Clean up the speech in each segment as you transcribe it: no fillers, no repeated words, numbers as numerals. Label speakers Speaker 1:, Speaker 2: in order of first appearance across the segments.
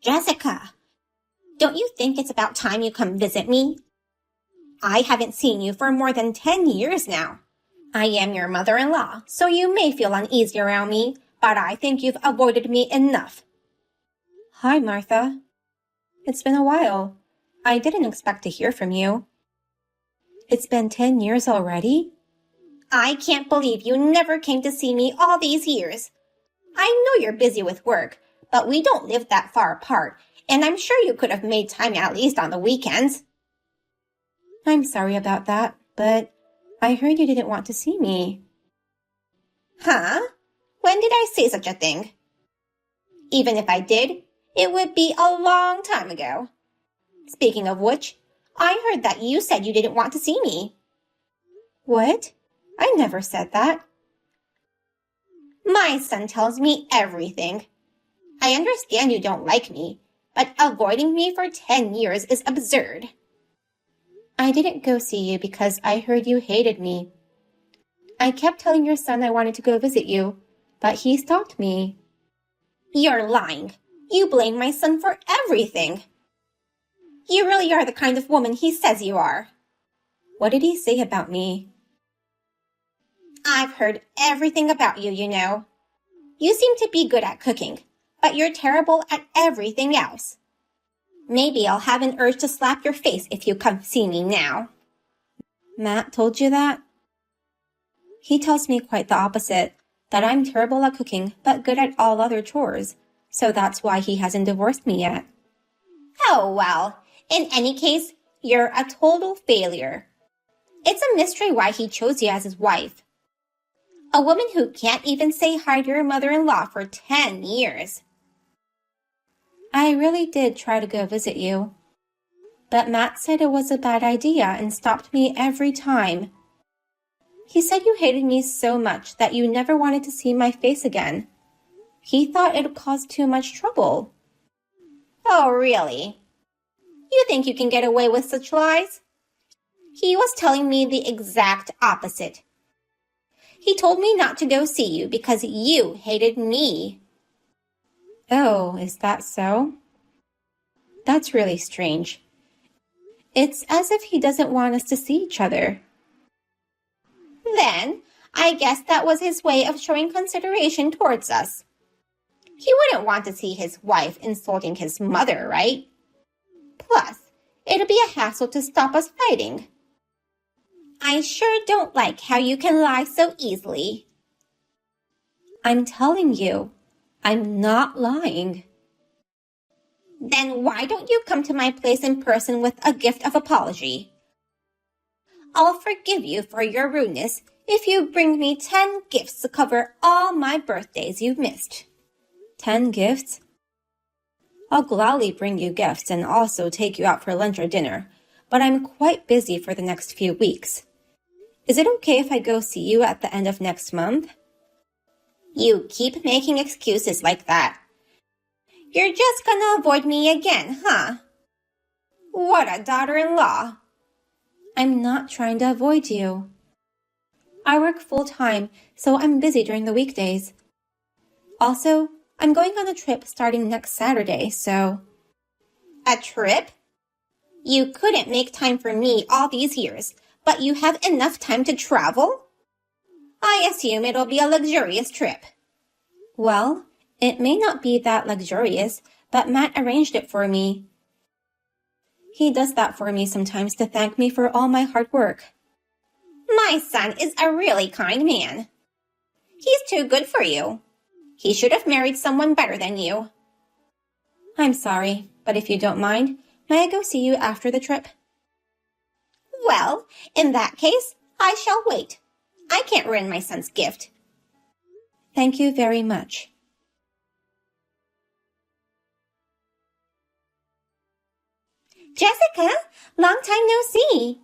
Speaker 1: Jessica, don't you think it's about time you come visit me? I haven't seen you for more than 10 years now. I am your mother-in-law, so you may feel uneasy around me, but I think you've avoided me enough.
Speaker 2: Hi, Martha. It's been a while. I didn't expect to hear from you. It's been 10 years already?
Speaker 1: I can't believe you never came to see me all these years. I know you're busy with work, but we don't live that far apart, and I'm sure you could have made time at least on the weekends.
Speaker 2: I'm sorry about that, but I heard you didn't want to see me.
Speaker 1: Huh? When did I say such a thing? Even if I did, it would be a long time ago. Speaking of which, I heard that you said you didn't want to see me.
Speaker 2: What? I never said that.
Speaker 1: My son tells me everything. I understand you don't like me, but avoiding me for 10 years is absurd.
Speaker 2: I didn't go see you because I heard you hated me. I kept telling your son I wanted to go visit you, but he stopped me.
Speaker 1: You're lying. You blame my son for everything. You really are the kind of woman he says you are.
Speaker 2: What did he say about me?
Speaker 1: I've heard everything about you, you know. You seem to be good at cooking, but you're terrible at everything else. Maybe I'll have an urge to slap your face if you come see me now.
Speaker 2: Matt told you that? He tells me quite the opposite, that I'm terrible at cooking but good at all other chores, so that's why he hasn't divorced me yet.
Speaker 1: Oh, well, in any case, you're a total failure. It's a mystery why he chose you as his wife. A woman who can't even say hi to your mother-in-law for 10 years.
Speaker 2: I really did try to go visit you. But Matt said it was a bad idea and stopped me every time. He said you hated me so much that you never wanted to see my face again. He thought it would cause too much trouble.
Speaker 1: Oh, really? You think you can get away with such lies? He was telling me the exact opposite. He told me not to go see you because you hated me.
Speaker 2: Oh, is that so? That's really strange. It's as if he doesn't want us to see each other.
Speaker 1: Then, I guess that was his way of showing consideration towards us. He wouldn't want to see his wife insulting his mother, right? Plus, it'll be a hassle to stop us fighting. I sure don't like how you can lie so easily.
Speaker 2: I'm telling you, I'm not lying.
Speaker 1: Then why don't you come to my place in person with a gift of apology? I'll forgive you for your rudeness if you bring me 10 gifts to cover all my birthdays you've missed.
Speaker 2: 10 gifts? I'll gladly bring you gifts and also take you out for lunch or dinner, but I'm quite busy for the next few weeks. Is it okay if I go see you at the end of next month?
Speaker 1: You keep making excuses like that. You're just gonna avoid me again, huh? What a daughter-in-law.
Speaker 2: I'm not trying to avoid you. I work full-time, so I'm busy during the weekdays. Also, I'm going on a trip starting next Saturday, so...
Speaker 1: A trip? You couldn't make time for me all these years, but you have enough time to travel? I assume it'll be a luxurious trip.
Speaker 2: Well, it may not be that luxurious, but Matt arranged it for me. He does that for me sometimes to thank me for all my hard work.
Speaker 1: My son is a really kind man. He's too good for you. He should have married someone better than you.
Speaker 2: I'm sorry, but if you don't mind, may I go see you after the trip?
Speaker 1: Well, in that case, I shall wait. I can't ruin my son's gift.
Speaker 2: Thank you very much.
Speaker 1: Jessica, long time no see.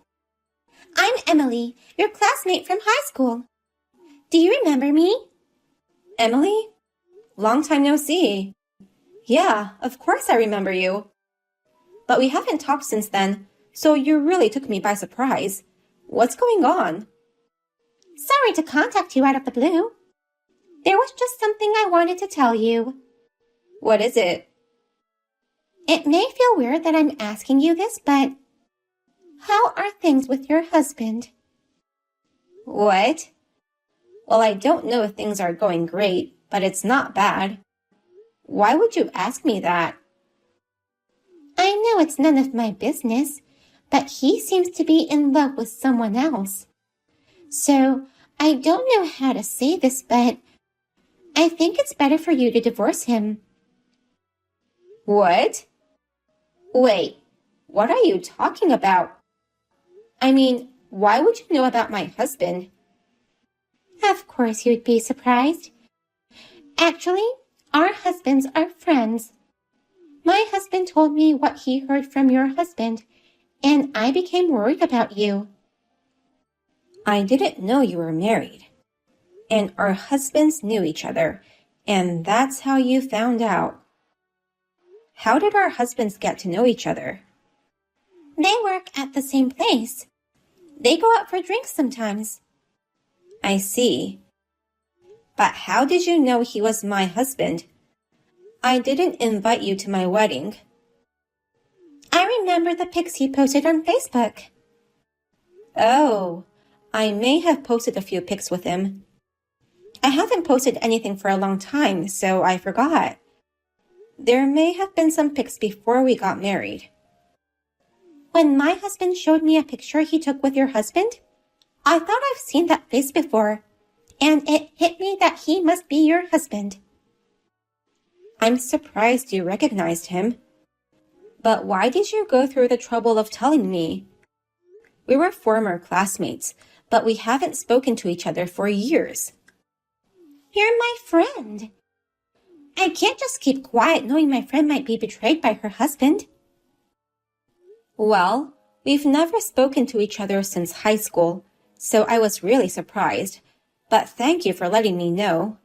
Speaker 1: I'm Emily, your classmate from high school. Do you remember me?
Speaker 2: Emily? Long time no see. Yeah, of course I remember you. But we haven't talked since then, so you really took me by surprise. What's going on?
Speaker 1: Sorry to contact you out of the blue. There was just something I wanted to tell you.
Speaker 2: What is it?
Speaker 1: It may feel weird that I'm asking you this, but how are things with your husband?
Speaker 2: What? Well, I don't know if things are going great, but it's not bad. Why would you ask me that?
Speaker 1: I know it's none of my business, but he seems to be in love with someone else. So, I don't know how to say this, but I think it's better for you to divorce him.
Speaker 2: What? Wait, what are you talking about? I mean, why would you know about my husband?
Speaker 1: Of course you'd be surprised. Actually, our husbands are friends. My husband told me what he heard from your husband, and I became worried about you.
Speaker 2: I didn't know you were married. And our husbands knew each other, and that's how you found out. How did our husbands get to know each other?
Speaker 1: They work at the same place. They go out for drinks sometimes.
Speaker 2: I see. But how did you know he was my husband? I didn't invite you to my wedding.
Speaker 1: I remember the pics he posted on Facebook.
Speaker 2: Oh, I may have posted a few pics with him. I haven't posted anything for a long time, so I forgot. There may have been some pics before we got married.
Speaker 1: When my husband showed me a picture he took with your husband, I thought I've seen that face before, and it hit me that he must be your husband.
Speaker 2: I'm surprised you recognized him. But why did you go through the trouble of telling me? We were former classmates, but we haven't spoken to each other for years.
Speaker 1: You're my friend. I can't just keep quiet knowing my friend might be betrayed by her husband.
Speaker 2: Well, we've never spoken to each other since high school, so I was really surprised. But thank you for letting me know.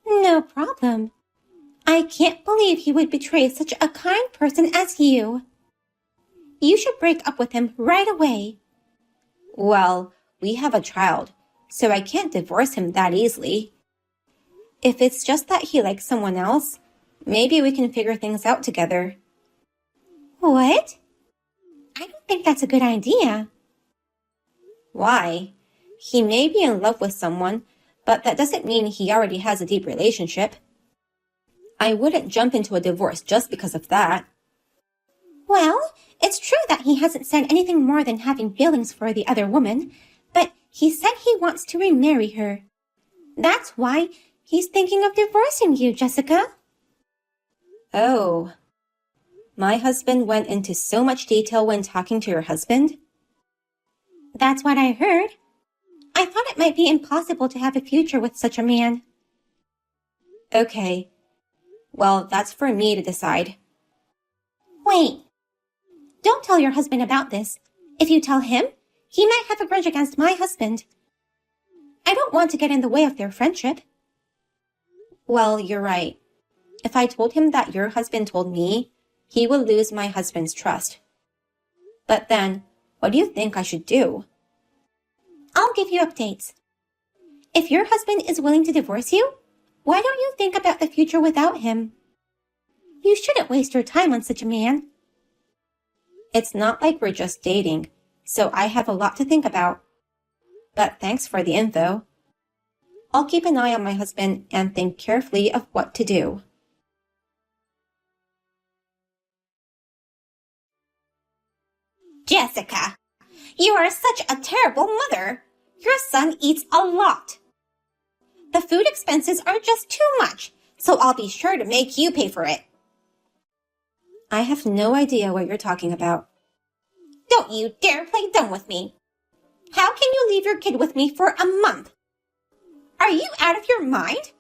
Speaker 1: No problem. I can't believe he would betray such a kind person as you. You should break up with him right away.
Speaker 2: Well, we have a child, so I can't divorce him that easily. If it's just that he likes someone else, maybe we can figure things out together.
Speaker 1: What? I don't think that's a good idea.
Speaker 2: Why? He may be in love with someone, but that doesn't mean he already has a deep relationship. I wouldn't jump into a divorce just because of that.
Speaker 1: Well, it's true that he hasn't said anything more than having feelings for the other woman, but he said he wants to remarry her. That's why he's thinking of divorcing you, Jessica.
Speaker 2: Oh. My husband went into so much detail when talking to your husband?
Speaker 1: That's what I heard. I thought it might be impossible to have a future with such a man.
Speaker 2: Okay. Well, that's for me to decide.
Speaker 1: Wait. Don't tell your husband about this. If you tell him, he might have a grudge against my husband. I don't want to get in the way of their friendship.
Speaker 2: Well, you're right. If I told him that your husband told me, he would lose my husband's trust. But then, what do you think I should do?
Speaker 1: I'll give you updates. If your husband is willing to divorce you, why don't you think about the future without him? You shouldn't waste your time on such a man.
Speaker 2: It's not like we're just dating, so I have a lot to think about. But thanks for the info. I'll keep an eye on my husband and think carefully of what to do.
Speaker 1: Jessica, you are such a terrible mother. Your son eats a lot. The food expenses are just too much, so I'll be sure to make you pay for it.
Speaker 2: I have no idea what you're talking about.
Speaker 1: Don't you dare play dumb with me. How can you leave your kid with me for a month? Are you out of your mind?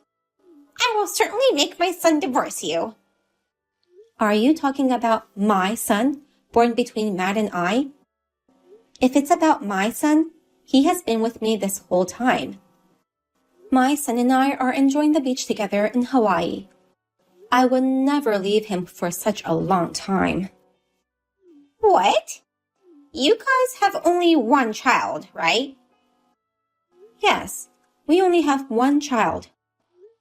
Speaker 1: I will certainly make my son divorce you.
Speaker 2: Are you talking about my son, born between Matt and I? If it's about my son, he has been with me this whole time. My son and I are enjoying the beach together in Hawaii. I would never leave him for such a long time.
Speaker 1: What? You guys have only one child, right?
Speaker 2: Yes, we only have one child.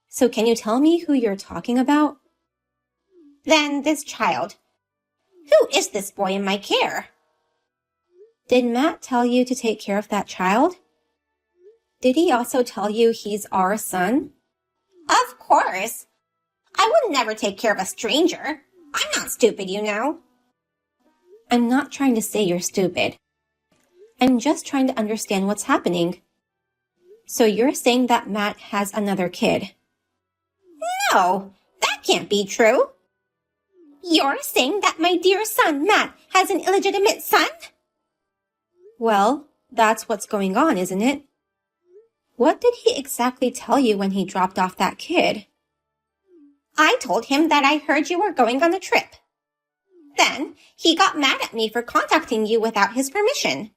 Speaker 2: So can you tell me who you're talking about?
Speaker 1: Then this child. Who is this boy in my care?
Speaker 2: Did Matt tell you to take care of that child? Did he also tell you he's our son?
Speaker 1: Of course. I would never take care of a stranger. I'm not stupid, you know.
Speaker 2: I'm not trying to say you're stupid. I'm just trying to understand what's happening. So you're saying that Matt has another kid?
Speaker 1: No, that can't be true. You're saying that my dear son, Matt, has an illegitimate son?
Speaker 2: Well, that's what's going on, isn't it? What did he exactly tell you when he dropped off that kid?
Speaker 1: I told him that I heard you were going on a trip. Then he got mad at me for contacting you without his permission.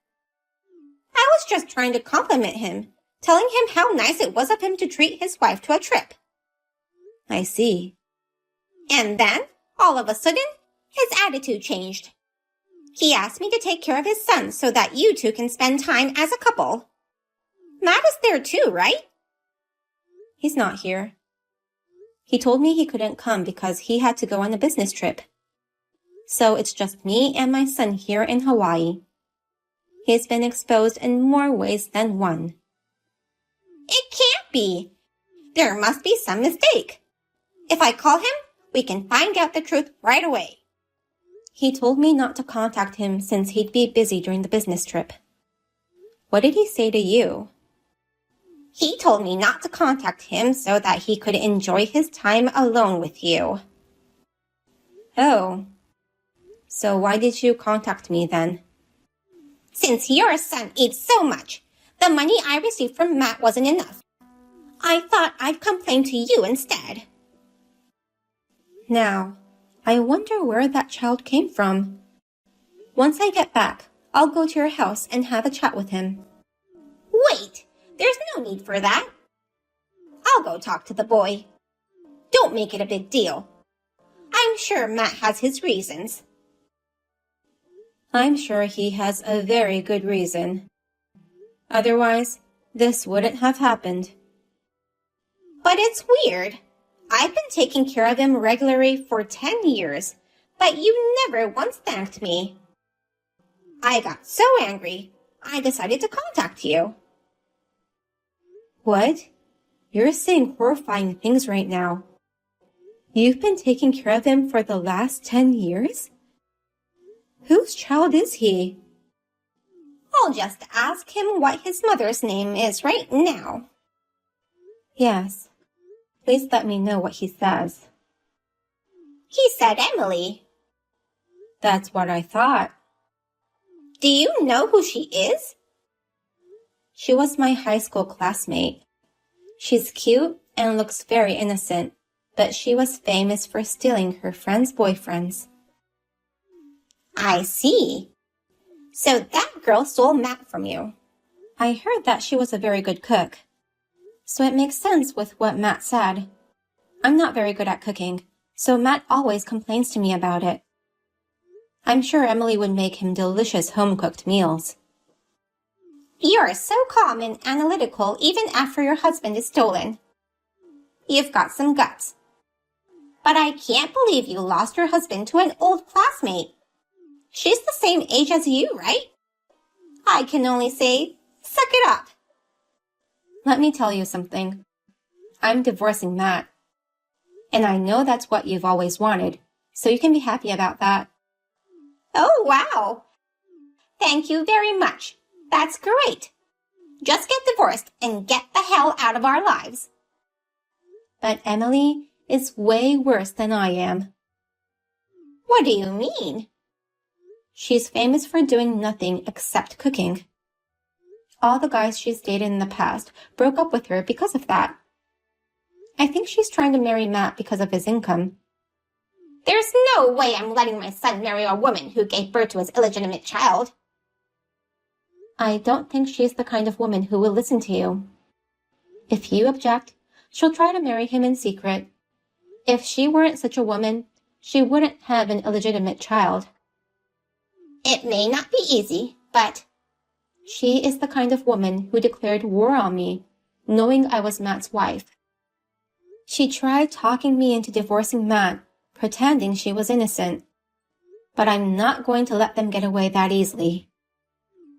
Speaker 1: I was just trying to compliment him, telling him how nice it was of him to treat his wife to a trip.
Speaker 2: I see.
Speaker 1: And then, all of a sudden, his attitude changed. He asked me to take care of his son so that you two can spend time as a couple. Matt is there too, right?
Speaker 2: He's not here. He told me he couldn't come because he had to go on a business trip. So it's just me and my son here in Hawaii. He's been exposed in more ways than one.
Speaker 1: It can't be. There must be some mistake. If I call him, we can find out the truth right away.
Speaker 2: He told me not to contact him since he'd be busy during the business trip. What did he say to you?
Speaker 1: He told me not to contact him so that he could enjoy his time alone with you.
Speaker 2: Oh. So why did you contact me then?
Speaker 1: Since your son eats so much, the money I received from Matt wasn't enough. I thought I'd complain to you instead.
Speaker 2: Now, I wonder where that child came from. Once I get back, I'll go to your house and have a chat with him.
Speaker 1: Wait, there's no need for that. I'll go talk to the boy. Don't make it a big deal. I'm sure Matt has his reasons.
Speaker 2: I'm sure he has a very good reason. Otherwise, this wouldn't have happened.
Speaker 1: But it's weird. I've been taking care of him regularly for 10 years, but you never once thanked me. I got so angry, I decided to contact you.
Speaker 2: What? You're saying horrifying things right now. You've been taking care of him for the last 10 years? Whose child is he?
Speaker 1: I'll just ask him what his mother's name is right now.
Speaker 2: Yes. Please let me know what he says.
Speaker 1: He said Emily.
Speaker 2: That's what I thought.
Speaker 1: Do you know who she is?
Speaker 2: She was my high school classmate. She's cute and looks very innocent, but she was famous for stealing her friends' boyfriends.
Speaker 1: I see. So that girl stole Matt from you.
Speaker 2: I heard that she was a very good cook. So it makes sense with what Matt said. I'm not very good at cooking, so Matt always complains to me about it. I'm sure Emily would make him delicious home-cooked meals.
Speaker 1: You're so calm and analytical even after your husband is stolen. You've got some guts. But I can't believe you lost your husband to an old classmate. She's the same age as you, right? I can only say, suck it up.
Speaker 2: Let me tell you something. I'm divorcing Matt. And I know that's what you've always wanted, so you can be happy about that.
Speaker 1: Oh, wow. Thank you very much. That's great. Just get divorced and get the hell out of our lives.
Speaker 2: But Emily is way worse than I am.
Speaker 1: What do you mean?
Speaker 2: She's famous for doing nothing except cooking. All the guys she's dated in the past broke up with her because of that. I think she's trying to marry Matt because of his income.
Speaker 1: There's no way I'm letting my son marry a woman who gave birth to his illegitimate child.
Speaker 2: I don't think she's the kind of woman who will listen to you. If you object, she'll try to marry him in secret. If she weren't such a woman, she wouldn't have an illegitimate child.
Speaker 1: It may not be easy, but...
Speaker 2: She is the kind of woman who declared war on me, knowing I was Matt's wife. She tried talking me into divorcing Matt, pretending she was innocent. But I'm not going to let them get away that easily.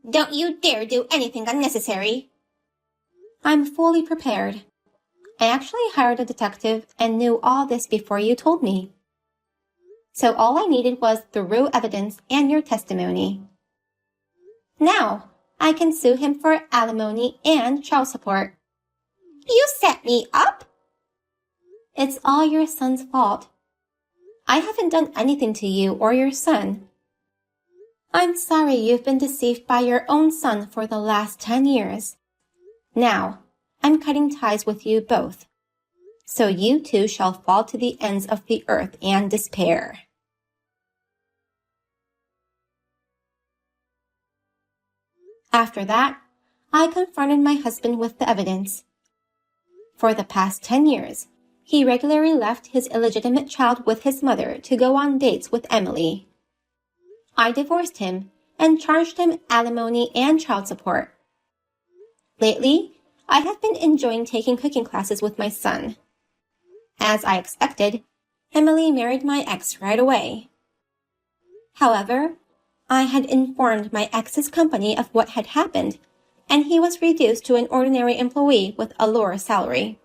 Speaker 1: Don't you dare do anything unnecessary.
Speaker 2: I'm fully prepared. I actually hired a detective and knew all this before you told me. So all I needed was the raw evidence and your testimony. Now, I can sue him for alimony and child support.
Speaker 1: You set me up?
Speaker 2: It's all your son's fault. I haven't done anything to you or your son. I'm sorry you've been deceived by your own son for the last 10 years. Now, I'm cutting ties with you both. So you two shall fall to the ends of the earth and despair. After that, I confronted my husband with the evidence. For the past 10 years, he regularly left his illegitimate child with his mother to go on dates with Emily. I divorced him and charged him alimony and child support. Lately, I have been enjoying taking cooking classes with my son. As I expected, Emily married my ex right away. However, I had informed my ex's company of what had happened, and he was reduced to an ordinary employee with a lower salary.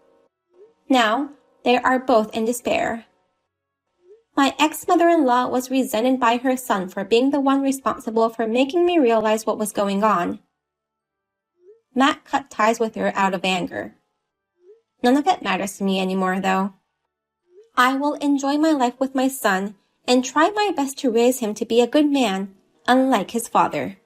Speaker 2: Now, they are both in despair. My ex-mother-in-law was resented by her son for being the one responsible for making me realize what was going on. Matt cut ties with her out of anger. None of it matters to me anymore, though. I will enjoy my life with my son and try my best to raise him to be a good man, unlike his father.